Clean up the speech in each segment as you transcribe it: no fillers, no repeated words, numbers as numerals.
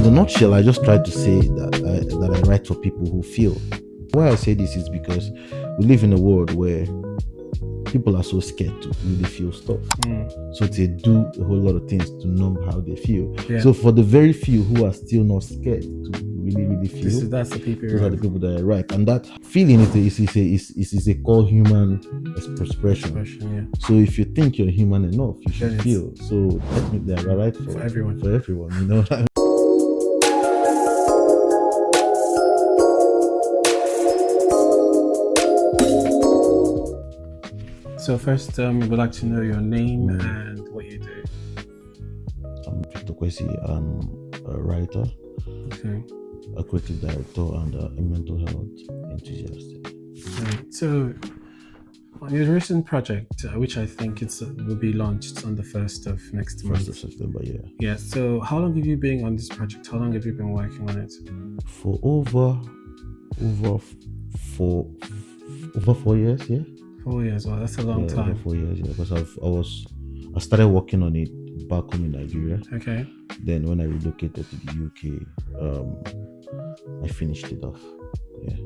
a nutshell, I just try to say that I write for people who feel. Why I say this is because we live in a world where people are so scared to really feel stuff. So they do a whole lot of things to numb how they feel. Yeah. So for the very few who are still not scared to really feel, That's the people. those are the people that I write. And that feeling is a core human expression. Yeah. So if you think you're human enough, you should feel. So technically I write for everyone. For everyone, you know what I mean? So first, we'd like to know your name and what you do. I'm Kwesi. I'm a writer, a creative director, and a mental health enthusiast. Right. So, on your recent project, which I think will be launched on the 1st of next month. 1st of September, yeah. Yeah. So, how long have you been on this project? How long have you been working on it? For over 4 years, yeah. 4 years. Wow, that's a long time. Over 4 years, yeah. Because I started working on it back home in Nigeria. Okay. Then when I relocated to the UK, I finished it off. Yeah.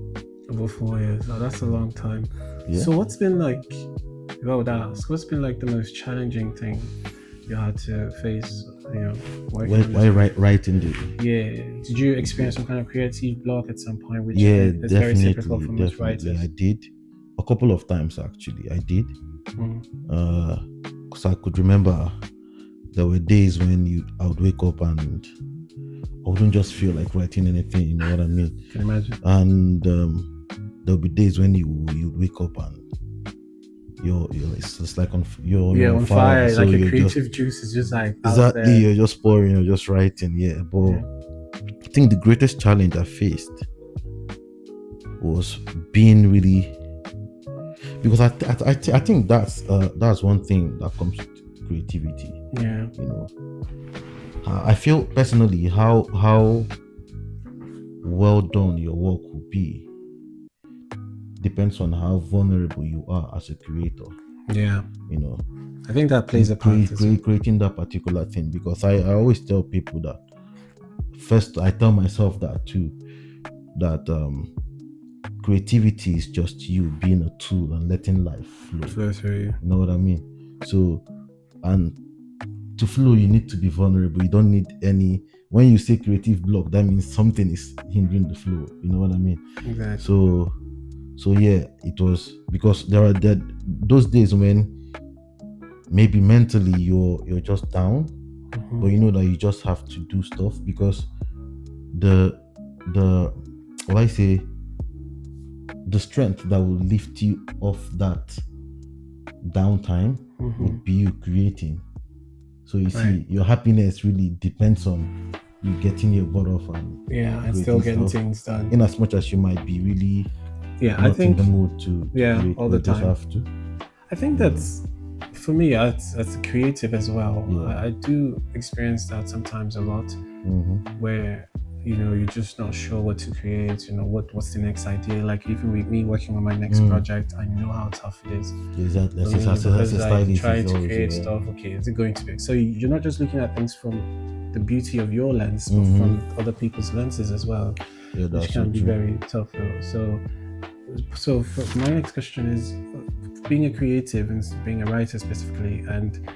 Over 4 years. Oh, that's a long time. Yeah. So what's been like? If I would ask, what's been like the most challenging thing you had to face? Why writing the? Yeah. Did you experience some kind of creative block at some point? Which is very typical for most writers. I did. A couple of times actually, I did. Because I could remember there were days when I would wake up and I wouldn't just feel like writing anything. You know what I mean? Can imagine. And there'll be days when you wake up and it's like you're on fire. So like a creative juice is just like exactly. You're just pouring. You're just writing. Yeah, but I think the greatest challenge I faced was being really. Because I think that's one thing that comes with creativity. Yeah. You know, I feel personally how well done your work will be depends on how vulnerable you are as a creator. Yeah. You know, I think that plays a part. Creating that particular thing, because I always tell people that. First, I tell myself that too. That creativity is just you being a tool and letting life flow. You know what I mean? So, and to flow, you need to be vulnerable. You don't need any. When you say creative block, that means something is hindering the flow. You know what I mean? Exactly. So yeah, it was because there are those days when maybe mentally you're just down, but you know that you just have to do stuff because the strength that will lift you off that downtime would be you creating. So you see, your happiness really depends on you getting your butt off and still getting things done. In as much as you might be really I think in the mood to create, all the time. Have to. I think that's for me as a creative as well. I do experience that sometimes a lot, where you're just not sure what to create. What's the next idea? Like even with me working on my next project, I know how tough it is. Exactly. Trying to create stuff. Okay, is it going to be? So you're not just looking at things from the beauty of your lens, but from other people's lenses as well, which can be very tough. So for my next question is being a creative and being a writer specifically, and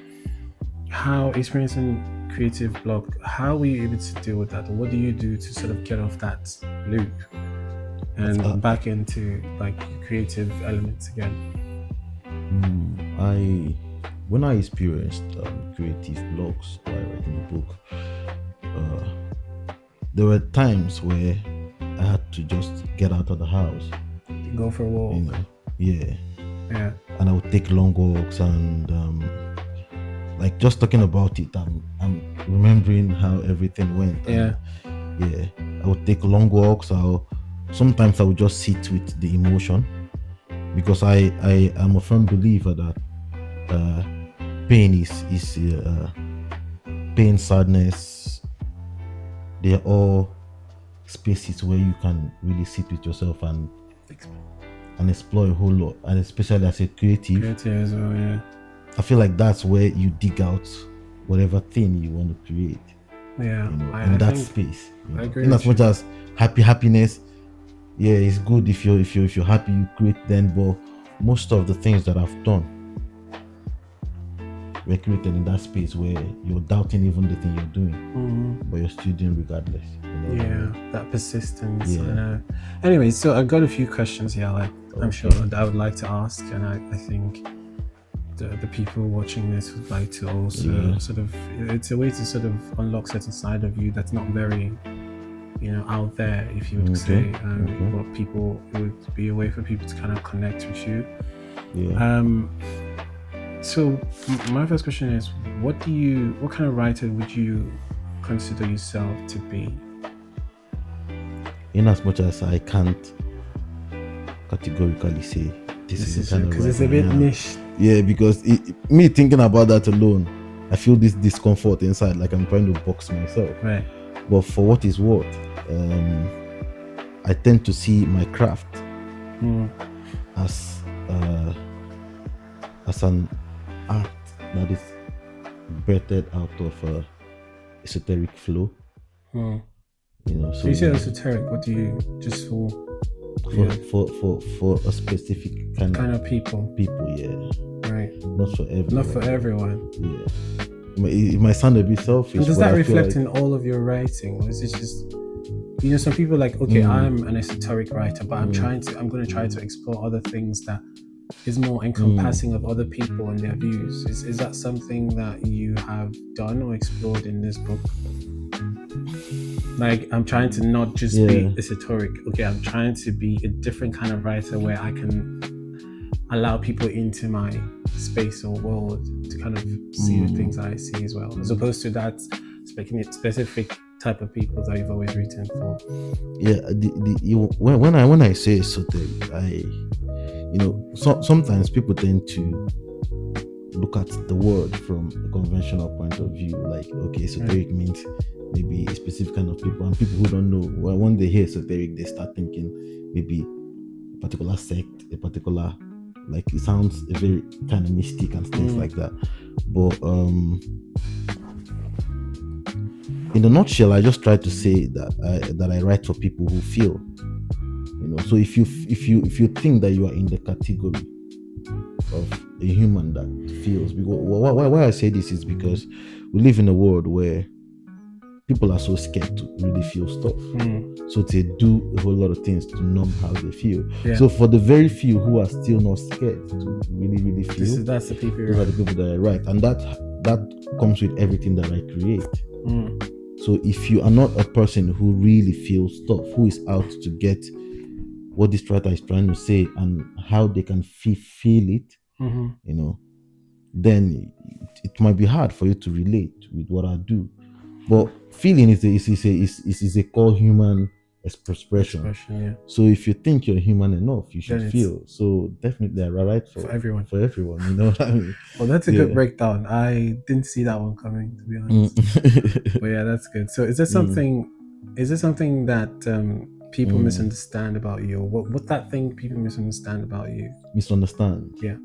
how experiencing creative block, how were you able to deal with that? What do you do to sort of get off that loop and back into like creative elements again? When I experienced creative blocks while writing a book, there were times where I had to just get out of the house, go for a walk. Yeah. And I would take long walks and like just talking about it, I'm remembering how everything went. I would take long walks. Sometimes I would just sit with the emotion, because I am a firm believer that pain is pain, sadness, they're all spaces where you can really sit with yourself and explore a whole lot, and especially as a creative as well. I feel like that's where you dig out whatever thing you want to create. Yeah, in that space. I agree. In as much as happiness, it's good if you're happy, you create then, but most of the things that I've done were created in that space where you're doubting even the thing you're doing, but you're still doing regardless. That persistence. Yeah. I know. Anyway, so I've got a few questions here. I'm sure that I would like to ask, and I think the people watching this would like to also sort of. It's a way to sort of unlock certain side of you that's not very, out there, if you would say. But people, it would be a way for people to kind of connect with you. So my first question is, what kind of writer would you consider yourself to be? In as much as I can't categorically say this is the kind of because it's a bit niche. Yeah, because me thinking about that alone, I feel this discomfort inside, like I'm trying to box myself. Right. But for what is worth, I tend to see my craft as an art that is birthed out of esoteric flow. So you say esoteric. What do you just for a specific kind of people? Right. Not for everyone. Not for everyone. Yeah. It might sound a bit selfish. And does that reflect in all of your writing, or is it just? Some people are like, okay, I'm an esoteric writer, but I'm going to try to explore other things that is more encompassing of other people and their views. Is that something that you have done or explored in this book? Like, I'm trying to not just be esoteric. Okay, I'm trying to be a different kind of writer where I can allow people into my space or world to kind of see the things I see as well, as opposed to that specific type of people that you've always written for. When I say esoteric, sometimes people tend to look at the word from a conventional point of view, like, okay, esoteric means maybe a specific kind of people, and people who don't know, when they hear esoteric, they start thinking maybe a particular sect, a particular, like, it sounds a very kind of mystic and things like that. But in a nutshell, I just try to say that I write for people who feel. So if you think that you are in the category of a human that feels, because why I say this is because we live in a world where people are so scared to really feel stuff. So they do a whole lot of things to numb how they feel. So for the very few who are still not scared to really feel, that's the people. Those are the people that I write, and that comes with everything that I create. So if you are not a person who really feels stuff, who is out to get what this writer is trying to say and how they can feel it, then it might be hard for you to relate with what I do. But feeling is a core human expression. So if you think you're human enough, you should feel. So definitely I write for everyone. For everyone, you know what I mean? Well, that's a good breakdown. I didn't see that one coming, to be honest. But yeah, that's good. So is there something that people misunderstand about you, or what's that thing people misunderstand about you? Misunderstand? Yeah.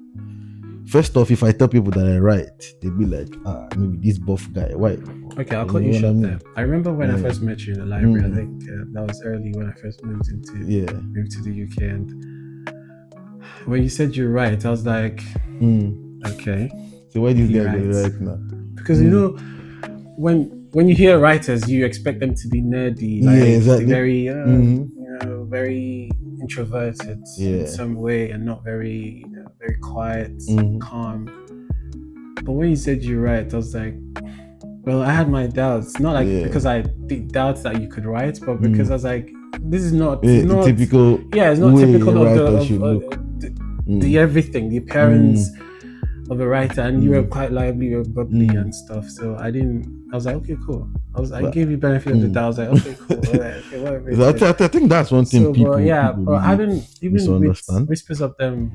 First off, if I tell people that I write, they'll be like, maybe this buff guy. Why? Okay, I'll cut you short there. I remember when I first met you in the library. I think that was early when I first moved to the UK, and when you said you're right, I was like, okay. So why do you right now? Because when you hear writers, you expect them to be nerdy, exactly. very very introverted in some way, and not very very quiet, calm. But when you said you're right, I was like, well, I had my doubts, not like because I did doubts that you could write, but because I was like, this is not typical. It's not typical of the everything, the appearance of a writer, and you were quite lively, you were bubbly and stuff. So I was like, okay, cool. I gave you benefit of the doubt. I was like, okay, cool. Whatever. I think that's one thing people but having even with Whispers of Them,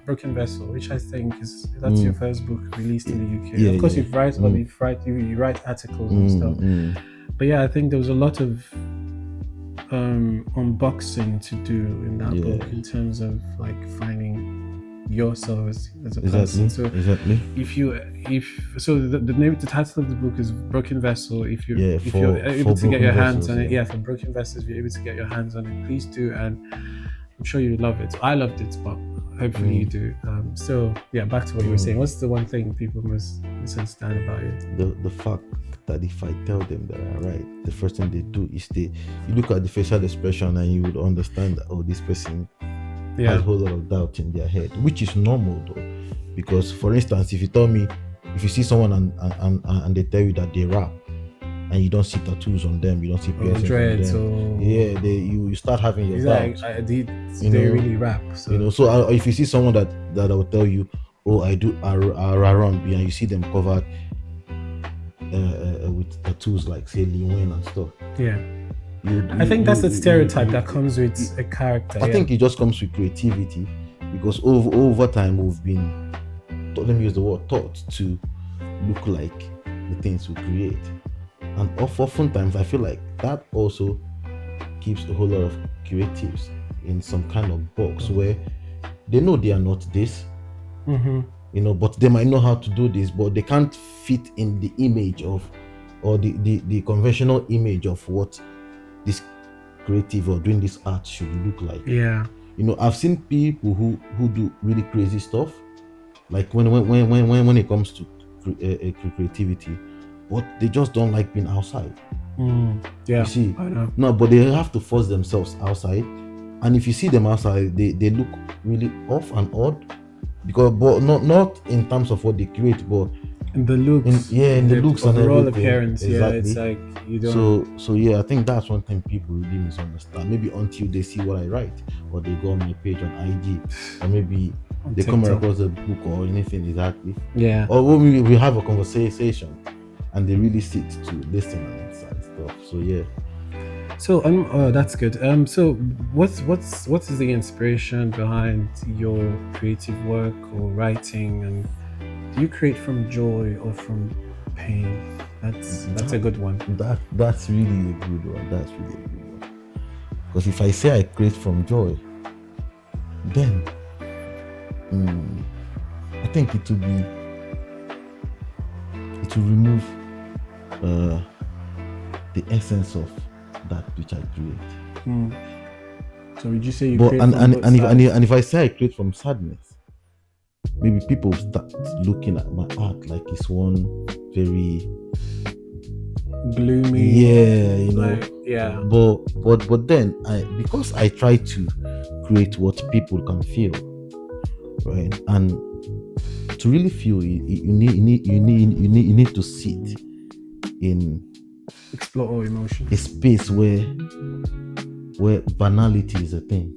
Broken Vessel, which I think that's your first book released in the UK. Of course, you write articles and stuff. But yeah, I think there was a lot of unboxing to do in that book, in terms of like finding yourself as a person. So exactly. The name, the title of the book is Broken Vessel. If you're able to get your hands on it, for Broken Vessels, if you're able to get your hands on it, please do, and I'm sure you love it. I loved it, but hopefully you do. So yeah, back to what you were saying. What's the one thing people must misunderstand about you? The fact that if I tell them that I'm right, the first thing they do is you look at the facial expression and you would understand that, oh, this person has a whole lot of doubt in their head, which is normal though. Because for instance, if you see someone and they tell you that they rap, and you don't see tattoos on them, you don't see piercings on them, you start having your doubts. Like, they really rap. So so if you see someone that will tell you, oh, I do R&B, and you see them covered with tattoos like say Lil Wayne and stuff. I think that's the stereotype that comes with a character. I think it just comes with creativity, because over time we've been, let me use the word, taught to look like the things we create. And oftentimes I feel like that also keeps a whole lot of creatives in some kind of box where they know they are not this, but they might know how to do this, but they can't fit in the image of, or the conventional image of what this creative or doing this art should look like. I've seen people who do really crazy stuff, like when it comes to creativity, but they just don't like being outside. You see, no, but they have to force themselves outside, and if you see them outside, they look really off and odd, but not in terms of what they create, but in the looks, in the looks and overall everything. Appearance. Exactly. It's like you don't. So I think that's one thing people really misunderstand. Maybe until they see what I write, or they go on my page on IG, or maybe they come across a book or anything. Exactly. Or when we have a conversation, and they really sit to listen and stuff. So So that's good. So what is the inspiration behind your creative work or writing, and do you create from joy or from pain? That's a good one. That's really a good one. Because if I say I create from joy, then I think it will remove the essence of that which I create. So would you say you create from and if I say I create from sadness, maybe people start looking at my art like it's one very gloomy. But then because I try to create what people can feel, right? And to really feel, you need to sit in, explore all emotions, a space where banality is a thing,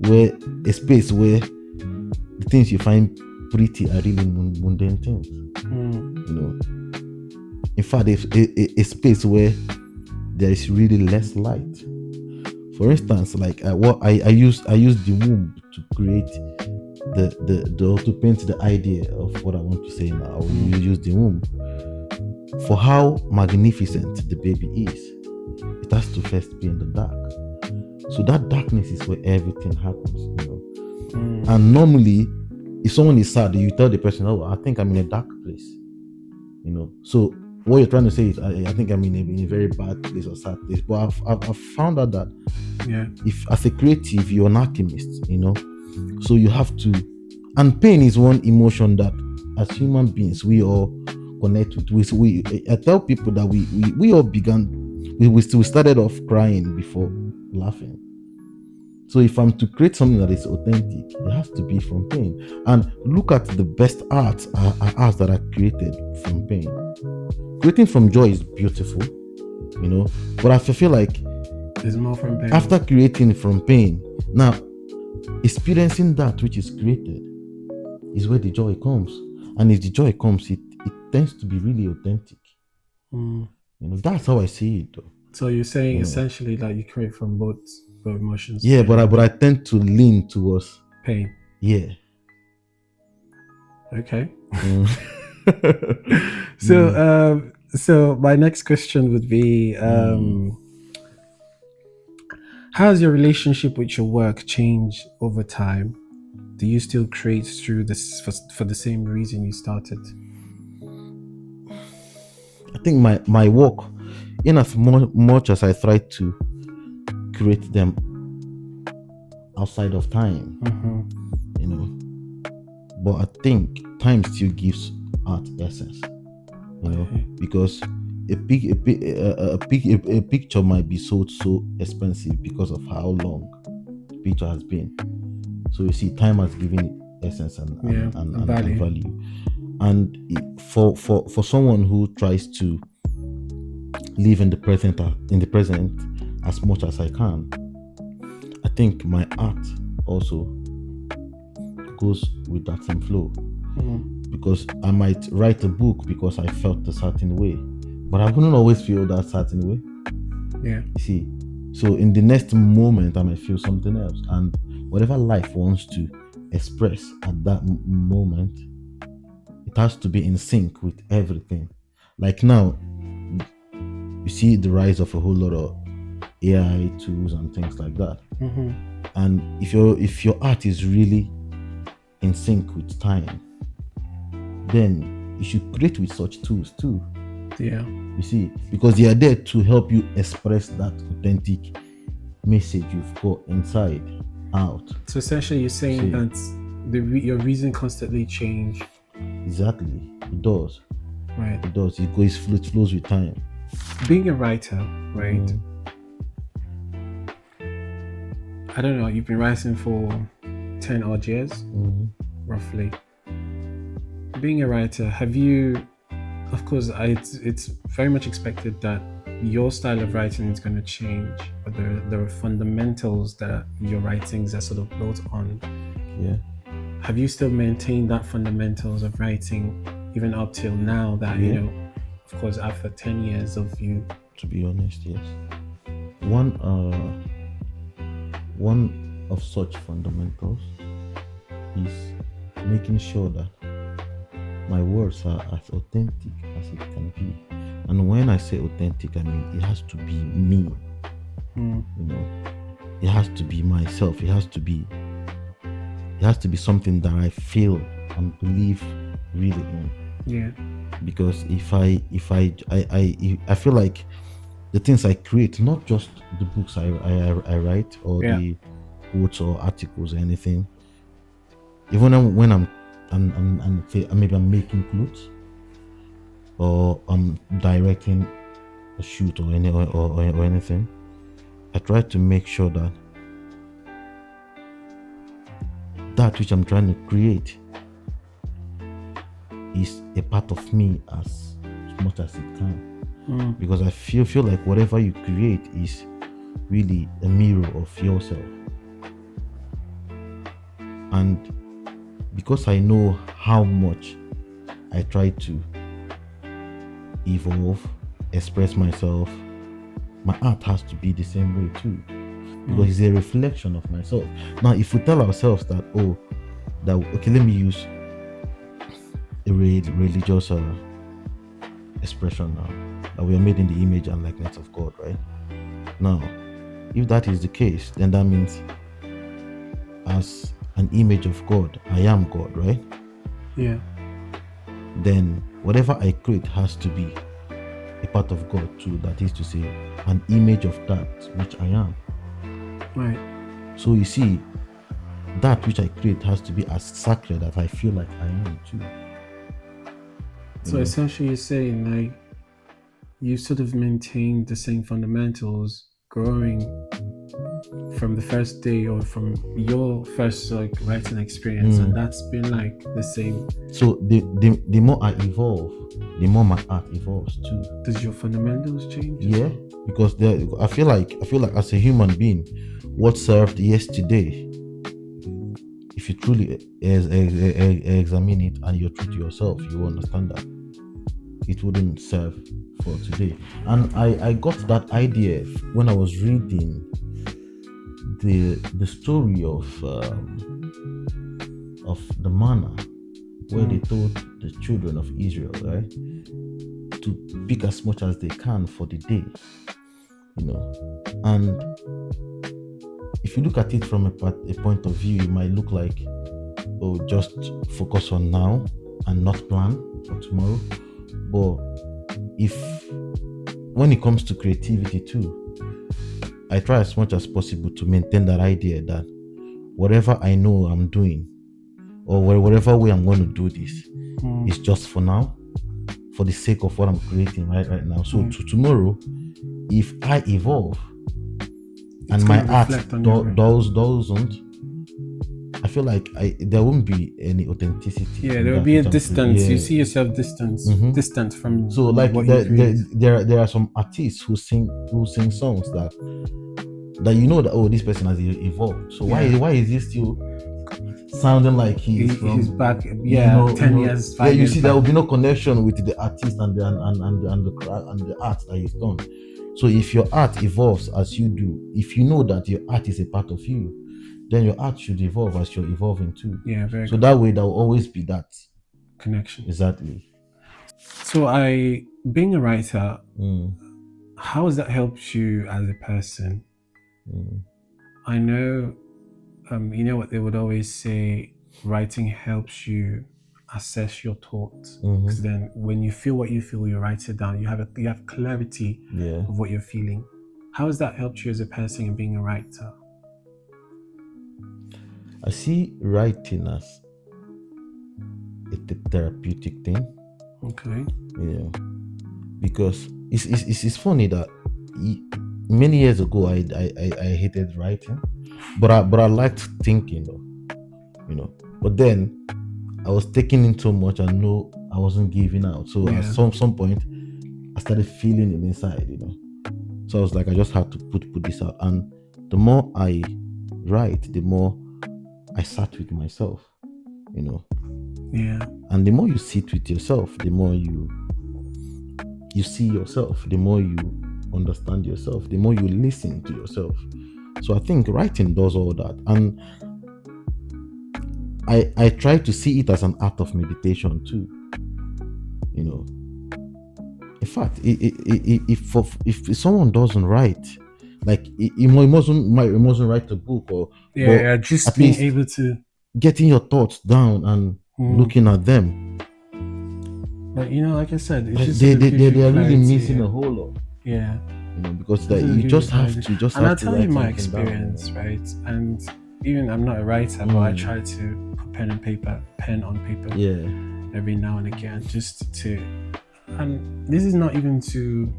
where a space where the things you find pretty are really mundane things. In fact, a space where there is really less light. For instance, like I use the womb to create to paint the idea of what I want to say now. You use the womb for how magnificent the baby is. It has to first be in the dark. So that darkness is where everything happens, And normally, if someone is sad, you tell the person, "Oh, I think I'm in a dark place," So what you're trying to say is, I think I'm in a very bad place or sad place. But I've found out that if as a creative, you're an alchemist, so you have to, and pain is one emotion that as human beings we all connect with. I tell people that we all began. We started off crying before laughing. So if I'm to create something that is authentic, it has to be from pain. And look at the best arts that are created from pain. Creating from joy is beautiful, but I feel like there's more from pain. After creating from pain, now experiencing that which is created is where the joy comes. And if the joy comes, it tends to be really authentic. That's how I see it, though. So you're saying essentially that you create from both emotions. Yeah, but I tend to lean towards pain. Yeah. Okay. So my next question would be, how has your relationship with your work changed over time? do you still create through this for the same reason you started? I think my work, in as much as I try to create them outside of time, but I think time still gives art essence, because a picture might be sold so expensive because of how long the picture has been. So you see, time has given it essence and value. And for someone who tries to live in the present as much as I can, I think my art also goes with that same flow. Because I might write a book because I felt a certain way, but I wouldn't always feel that certain way. Yeah. You see, so in the next moment I might feel something else, and whatever life wants to express at that moment, it has to be in sync with everything. Like now, you see the rise of a whole lot of AI tools and things like that. And if your art is really in sync with time, then you should create with such tools too. Yeah. You see, because they are there to help you express that authentic message you've got inside out. So essentially, you're saying that your reason constantly change. Exactly, it does. Right. It does. It flows with time. Being a writer, right? I don't know. You've been writing for 10 odd years, roughly. Being a writer, have you? Of course, it's very much expected that your style of writing is going to change, but there are fundamentals that your writings are sort of built on. Yeah. Have you still maintained that fundamentals of writing even up till now? That of course, after 10 years of you. To be honest, yes. One of such fundamentals is making sure that my words are as authentic as it can be. And when I say authentic, I mean it has to be me. It has to be myself. It has to be something that I feel and believe really in. Yeah. Because if I feel like the things I create, not just the books I write or the quotes or articles or anything, even when I'm maybe I'm making clothes or I'm directing a shoot or anything, I try to make sure that which I'm trying to create is a part of me as much as it can. Because I feel like whatever you create is really a mirror of yourself. And because I know how much I try to evolve, express myself, my art has to be the same way too. Because it's a reflection of myself. Now, if we tell ourselves that, okay, let me use a religious expression now, that we are made in the image and likeness of God, right? Now, if that is the case, then that means as an image of God, I am God, right? Yeah. Then whatever I create has to be a part of God too. That is to say, an image of that which I am. Right. So you see, that which I create has to be as sacred as I feel like I am too. So essentially, you're saying like you sort of maintain the same fundamentals, growing from the first day or from your first writing experience, and that's been like the same. So the more I evolve, the more my art evolves too. Does your fundamentals change? Yeah, because I feel like as a human being, what served yesterday, if you truly examine it and you're true to yourself, you will understand that it wouldn't serve for today. And I got that idea when I was reading the story of the manna, where they told the children of Israel, right, to pick as much as they can for the day, and if you look at it from a point of view, it might look like just focus on now and not plan for tomorrow. But if when it comes to creativity too, I try as much as possible to maintain that idea that whatever I know I'm doing, or whatever way I'm going to do this, is just for now, for the sake of what I'm creating right now. So to tomorrow, if I evolve and my art doesn't, I feel like there won't be any authenticity. Yeah, there will be a distance. You see yourself distant from. So like there are some artists who sing songs that you know that this person has evolved. So why is he still sounding like he's back? 10 years. 5 you years see, back. there will be no connection with the artist and the art that he's done. So if your art evolves as you do, if you know that your art is a part of you, then your art should evolve as you're evolving too. Yeah, very. So that way, there will always be that connection. Exactly. So being a writer, how has that helped you as a person? I know, you know what they would always say, writing helps you assess your thoughts, because then when you feel what you feel, you write it down. You have clarity of what you're feeling. How has that helped you as a person in being a writer? I see writing as a therapeutic thing. Okay. Yeah, because it's funny that many years ago I hated writing, but I liked thinking though, you know. But then I was taking in so much and no, I wasn't giving out. So at some point I started feeling it inside, you know. So I was like, I just had to put this out. And the more I write, the more I sat with myself, you know. Yeah. And the more you sit with yourself, the more you see yourself, the more you understand yourself, the more you listen to yourself. So I think writing does all that. And I try to see it as an art of meditation too, you know. In fact, if someone doesn't write, like he mustn't write a book, or just at being least able to getting your thoughts down and looking at them. But you know, like I said, it's just they are really missing a whole lot. Yeah, you know, because you just have to and I'll tell you my experience, down, right? And even I'm not a writer, but I try to put pen on paper every now and again, just to. And this is not even to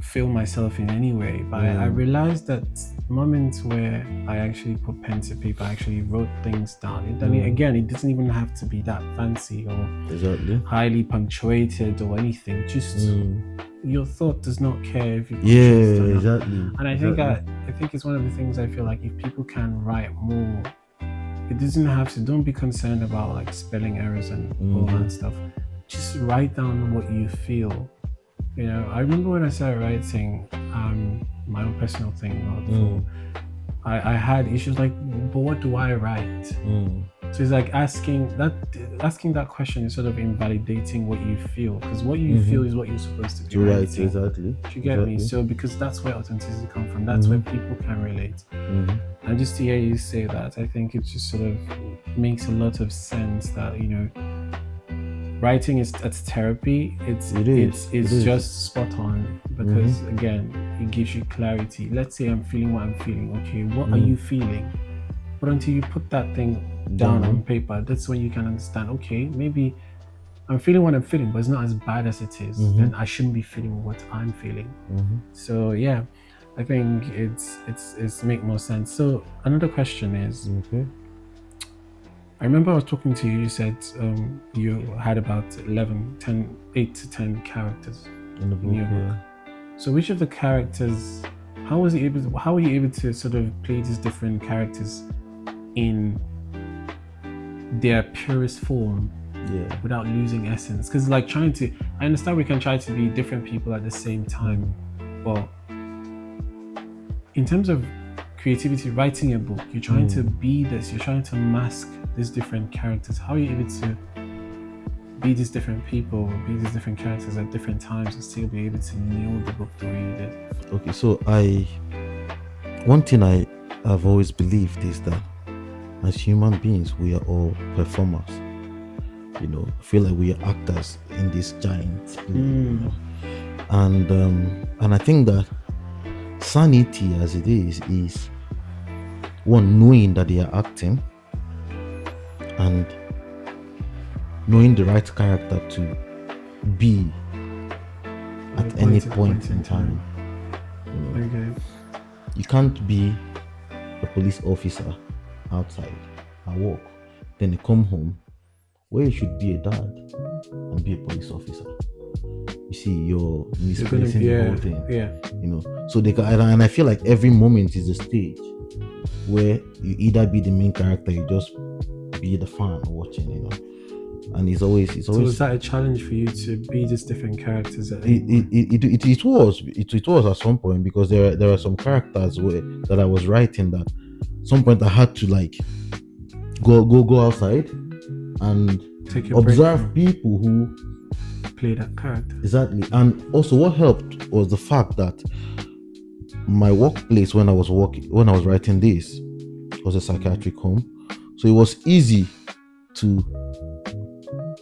feel myself in any way, but I realized that moments where I actually put pen to paper, I actually wrote things down. I mean, again, it doesn't even have to be that fancy or highly punctuated or anything. Just your thought does not care if you exactly. And I think it's one of the things I feel like if people can write more, it doesn't have to. Don't be concerned about like spelling errors and all that stuff. Just write down what you feel. You know, I remember when I started writing my own personal thing. I had issues like, but what do I write? So it's like asking that question is sort of invalidating what you feel, because what you feel is what you're supposed to be writing. Exactly. Do you get me? So because that's where authenticity comes from. That's where people can relate. And just to hear you say that, I think it just sort of makes a lot of sense that, you know, writing is therapy. It's just spot on, because again, it gives you clarity. Let's say I'm feeling what I'm feeling. Okay, what are you feeling? But until you put that thing down on paper, that's when you can understand, okay, maybe I'm feeling what I'm feeling, but it's not as bad as it is. Then I shouldn't be feeling what I'm feeling. So yeah, I think it's make more sense. So another question is, I remember I was talking to you, you said you had about 8 to 10 characters in the book. Your book. So which of the characters, how were you able to sort of play these different characters in their purest form without losing essence? Because like I understand we can try to be different people at the same time, but in terms of creativity, writing a book, you're trying to be this, you're trying to mask these different characters. How are you able to be these different people, be these different characters at different times and still be able to nail the book the way you did? Okay, so one thing I have always believed is that as human beings, we are all performers. You know, I feel like we are actors in this giant play. You know? And I think that sanity, as it is one, knowing that they are acting and knowing the right character to be at any point in time. You know, okay. You can't be a police officer outside at work, then you come home where you should be a dad and be a police officer. You see, you're misplacing the whole thing. Yeah. You know, so they can, and I feel like every moment is a stage where you either be the main character, you just be the fan watching. You know. And it's always. So was that a challenge for you to be these different characters? It was at some point, because there are some characters that I was writing that at some point I had to like go outside and observe people who play that character. Exactly. And also what helped was the fact that my workplace when I was writing this was a psychiatric home, so it was easy to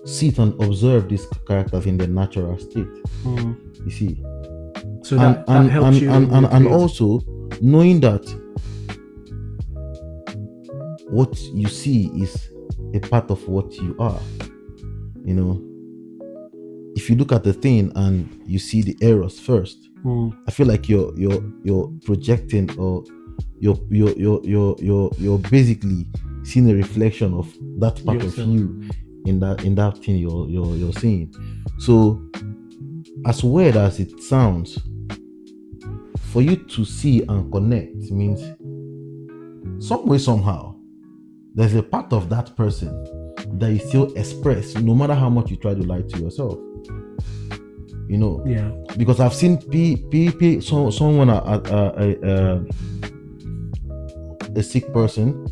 sit and observe these characters in their natural state. You see, so that helps you, and also knowing that what you see is a part of what you are. You know, if you look at the thing and you see the errors first, I feel like you're projecting, or you're basically seeing a reflection of that part of you in that thing you're seeing. So as weird as it sounds, for you to see and connect means some way, somehow, there's a part of that person that you still express, no matter how much you try to lie to yourself. You know, yeah. Because I've seen someone a sick person,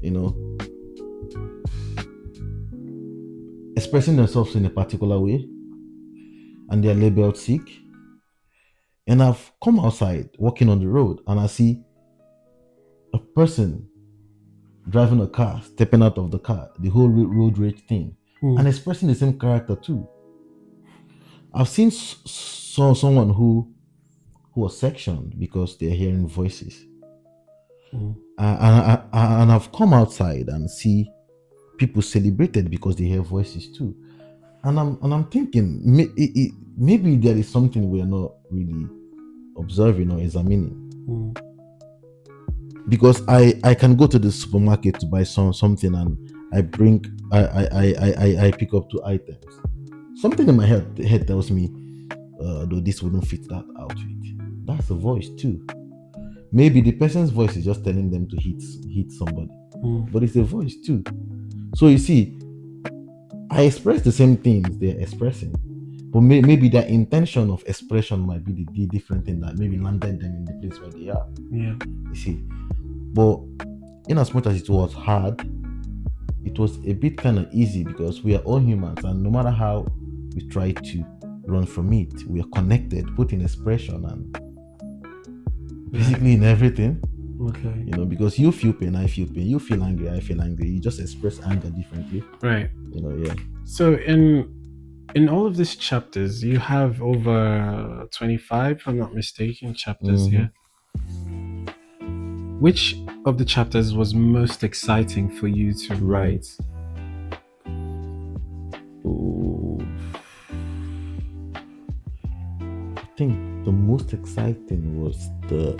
you know, expressing themselves in a particular way, and they're labeled sick. And I've come outside walking on the road and I see a person driving a car, stepping out of the car, the whole road rage thing, and expressing the same character too. I've seen someone who was sectioned because they're hearing voices. And I've come outside and see people celebrated because they hear voices too. And I'm thinking maybe there is something we're not really observing or examining. Because I can go to the supermarket to buy something and I pick up 2 items. Something in my head tells me, though this wouldn't fit that outfit. That's a voice too. Maybe the person's voice is just telling them to hit somebody, but it's a voice too. So you see, I express the same things they're expressing, but maybe their intention of expression might be the different thing that maybe landed them in the place where they are. Yeah. You see, but in as much as it was hard, it was a bit kind of easy because we are all humans, and no matter how we try to run from it, we are connected, put in expression and basically in everything. Okay. You know, because you feel pain, I feel pain. You feel angry, I feel angry. You just express anger differently. Right. You know, yeah. So in all of these chapters, you have over 25, if I'm not mistaken, chapters here. Which of the chapters was most exciting for you to write? I think the most exciting was the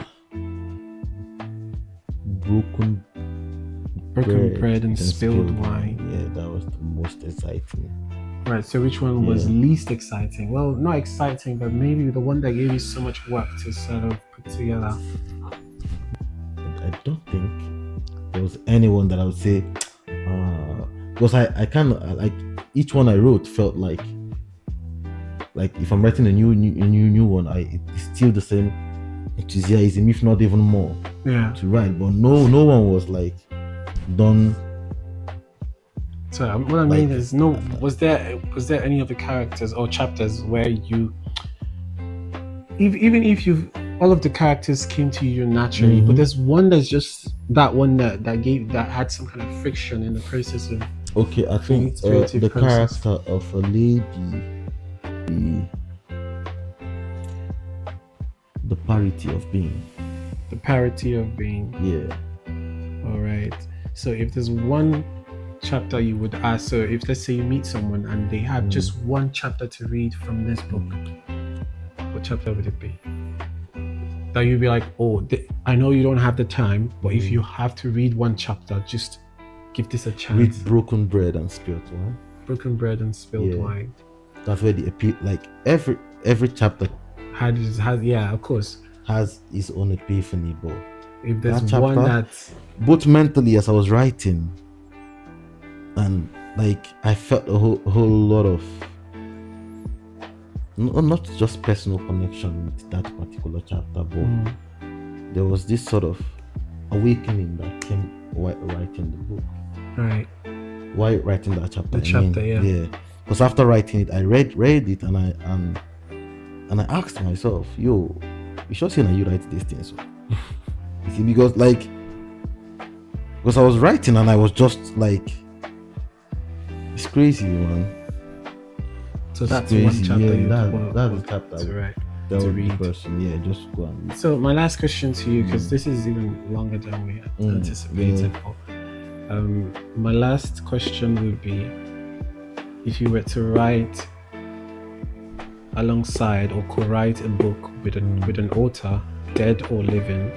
broken bread and spilled wine. Yeah, that was the most exciting. Right, so which one was least exciting? Well, not exciting, but maybe the one that gave you so much work to sort of put together. I don't think there was anyone that I would say, because I kind of like each one I wrote felt like if I'm writing a new one, it's still the same enthusiasm, if not even more, to write. But no one was like done. So what I mean is, was there any of the characters or chapters where you, even if you've all of the characters came to you naturally, but there's one that's just that one that had some kind of friction in the process of. Okay, I think the process. Character of a lady, the parity of being. The parity of being. Yeah. All right. So if there's one chapter you would ask, so if let's say you meet someone and they have just one chapter to read from this book, what chapter would it be? That you'd be like, oh, I know you don't have the time, but if you have to read one chapter, just give this a chance. Read Broken Bread and Spilled Wine. Broken Bread and Spilled Wine. That's where the appeal, like every chapter has yeah, of course, has its own epiphany. But if there's that chapter, one that's both mentally as I was writing, and like I felt a whole lot of not just personal connection with that particular chapter, but there was this sort of awakening that came while writing the book. Right. While writing that chapter. Yeah. Because after writing it, I read it, and I asked myself, "Yo, you sure saying that you write these things?" You see, because I was writing and I was just like, it's crazy, man. So that's one chapter. That's the chapter. To write. That would be person. Yeah, just go and read. So my last question to you, because this is even longer than we anticipated. My last question would be, if you were to write alongside or co-write a book with an author, dead or living,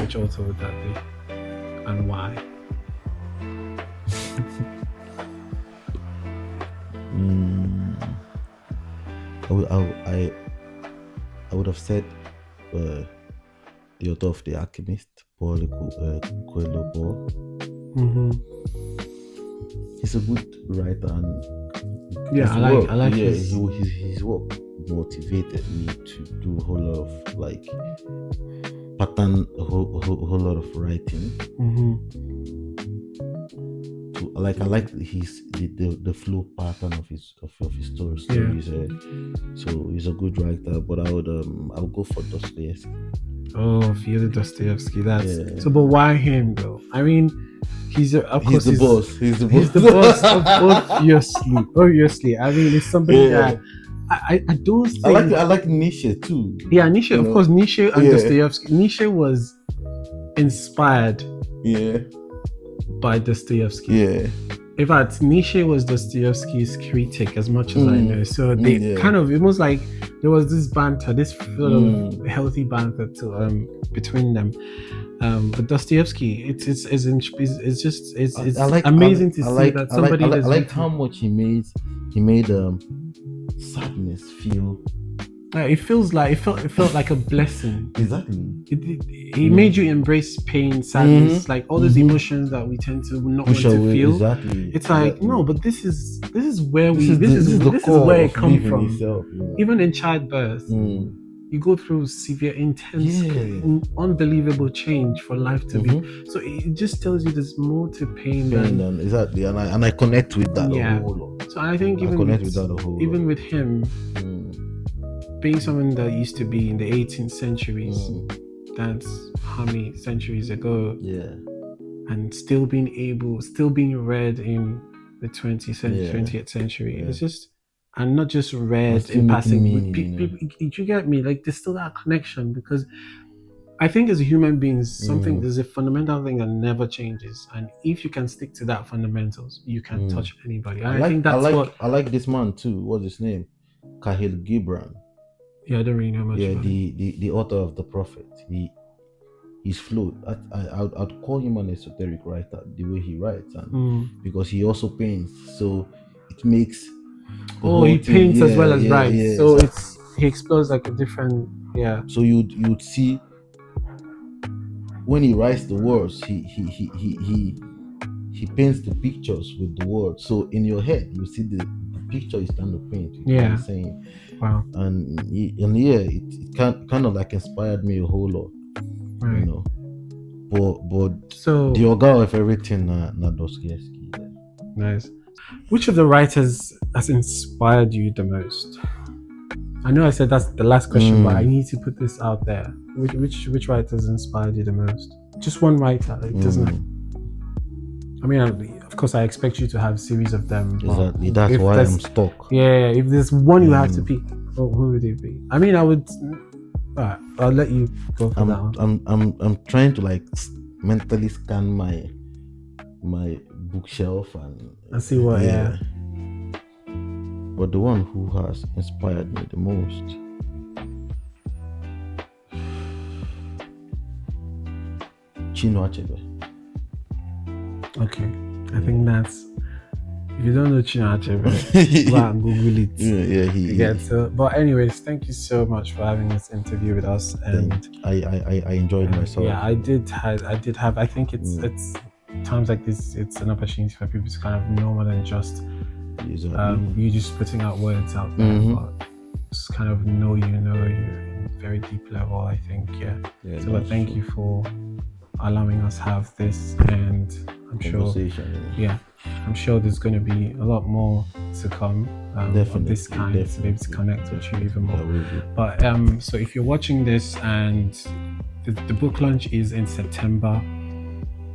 which author would that be, and why? I would have said the author of The Alchemist, Paul Coelho. He's a good writer, and I like his work motivated me to do a whole lot of pattern, a whole lot of writing. I like the flow pattern of his stories. So he's a good writer, but I would go for Dostoevsky. Oh, Fyodor Dostoevsky. That's so. But why him though? I mean, he's the boss. He's the boss. Obviously. I mean, it's somebody that I don't think. I like Nietzsche too. Yeah, Nietzsche. Of course, Nietzsche and Dostoevsky. Nietzsche was inspired. By Dostoevsky. Yeah. In fact, Nietzsche was Dostoevsky's critic, as much as I know. So they kind of, it was like there was this banter, this sort of healthy banter between them. But Dostoevsky, it's amazing to see that somebody. I like how much he made sadness feel. It felt like a blessing. Exactly. He made you embrace pain, sadness, like all those emotions that we tend to not want to feel. Exactly. It's like no, but this is where this is where it comes from. Itself, Even in childbirth, you go through severe, intense, unbelievable change for life to be. So it just tells you there's more to pain than exactly. And I connect with that a whole lot. So I think even with him. Being someone that used to be in the 18th centuries, that's how many centuries ago, and still being read in the 20th century. It's just, and not just read in passing. People, you get me? Like there's still that connection, because I think as human beings, there's a fundamental thing that never changes, and if you can stick to that fundamentals, you can touch anybody. I think that's I like this man too. What's his name? Khalil Gibran. Yeah, I don't really know much. Yeah, the author of The Prophet. He's fluid. I'd call him an esoteric writer, the way he writes, and because he also paints, so it makes. He paints as well as writes. Yeah, so he explores like a different. Yeah. So you'd see when he writes the words, he paints the pictures with the words. So in your head, you see the picture he's trying to paint. Yeah. What he's saying. Wow. And it kind of like inspired me a whole lot. Right. But so the organ of everything not Dostoevsky. Nice. Which of the writers has inspired you the most? I know I said that's the last question, but I need to put this out there. Which writers inspired you the most? Just one writer. It doesn't. I mean, of course, I expect you to have a series of them. Exactly. That's why I'm stuck. Yeah. If there's one you have to pick, who would it be? I mean, I would. Alright, I'll let you go for that one. I'm trying to like mentally scan my bookshelf and see what. Yeah. But the one who has inspired me the most, Chinua Achebe. Okay, I think that's. If you don't know Chinua Achebe, go and Google it. So, but anyways, thank you so much for having this interview with us, and I enjoyed myself. Yeah, I did have. I think it's times like this. It's an opportunity for people to kind of know more than just you just putting out words out there, but just kind of know you in a very deep level. I think, So, but thank you for allowing us have this, and I'm sure, I'm sure there's going to be a lot more to come of this kind to be able to connect with you even more. But so if you're watching this, and the book launch is in September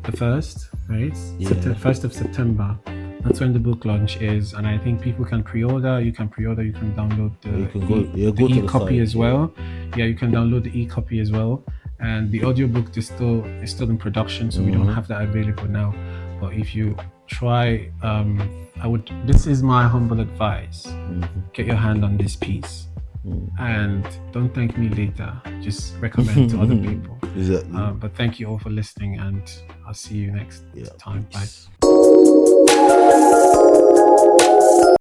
the 1st, right? 1st of September. That's when the book launch is, and I think people can pre-order. You can pre-order. You can download the e-copy as well. Yeah, you can download the e-copy as well. And the audiobook is still in production, so we don't have that available now. But if you try, this is my humble advice. Get your hand on this piece. And don't thank me later. Just recommend to other people. Exactly. But thank you all for listening, and I'll see you next time. Bye.